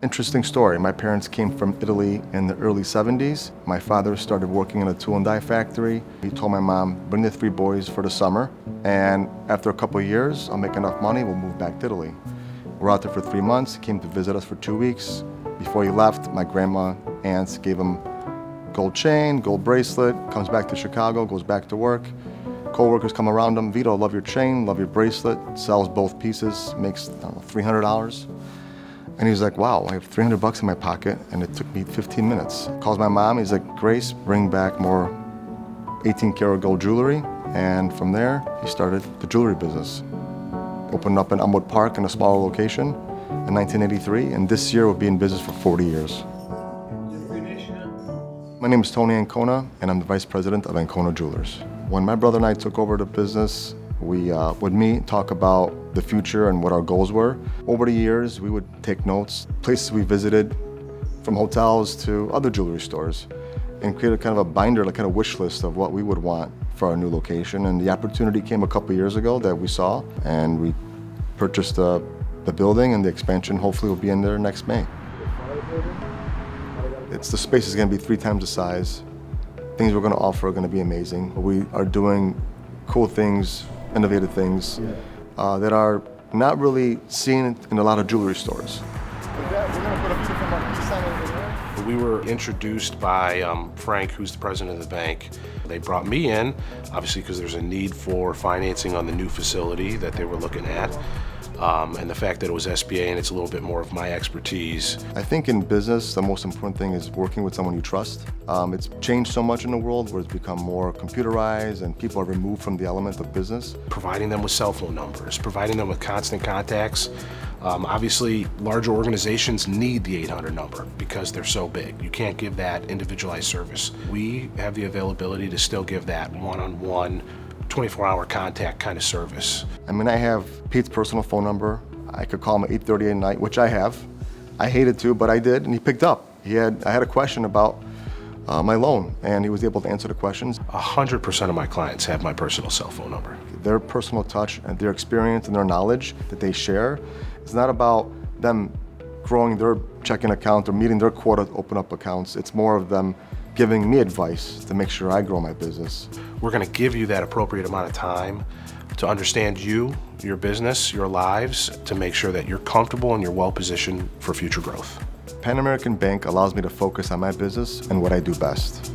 Interesting story. My parents came from Italy in the early 70s. My father started working in a tool and die factory. He told my mom, bring the 3 boys for the summer, and after a couple of years, I'll make enough money, we'll move back to Italy. We're out there for 3 months. He came to visit us for 2 weeks. Before he left, my grandma, aunts gave him gold chain, gold bracelet, comes back to Chicago, goes back to work. Co-workers come around him, Vito, love your chain, love your bracelet, sells both pieces, makes, I don't know, $300. And he's like, wow, I have $300 in my pocket, and it took me 15 minutes. Calls my mom, he's like, Grace, bring back more 18-karat gold jewelry. And from there, he started the jewelry business. Opened up in Elmwood Park in a smaller location in 1983, and this year we'll be in business for 40 years. My name is Tony Ancona, and I'm the Vice President of Ancona Jewelers. When my brother and I took over the business, we would meet, talk about the future and what our goals were. Over the years, we would take notes, places we visited, from hotels to other jewelry stores, and create a kind of a binder, like kind of wish list of what we would want for our new location. And the opportunity came a couple years ago that we saw, and we purchased the building, and the expansion hopefully will be in there next May. The space is going to be 3 times the size. Things we're going to offer are going to be amazing. We are doing cool things, innovative things that are not really seen in a lot of jewelry stores. We were introduced by Frank, who's the president of the bank. They brought me in, obviously because there's a need for financing on the new facility that they were looking at. And the fact that it was SBA and it's a little bit more of my expertise. I think in business, the most important thing is working with someone you trust. It's changed so much in the world where it's become more computerized and people are removed from the element of business. Providing them with cell phone numbers, providing them with constant contacts. Obviously, larger organizations need the 800 number because they're so big. You can't give that individualized service. We have the availability to still give that one-on-one 24-hour contact kind of service. I mean, I have Pete's personal phone number. I could call him at 8:30 at night, which I have. I hated to, but I did, and he picked up. I had a question about my loan, and he was able to answer the questions. 100% of my clients have my personal cell phone number. Their personal touch and their experience and their knowledge that they share, it's not about them growing their checking account or meeting their quota to open up accounts. It's more of them giving me advice to make sure I grow my business. We're going to give you that appropriate amount of time to understand you, your business, your lives, to make sure that you're comfortable and you're well positioned for future growth. Pan American Bank allows me to focus on my business and what I do best.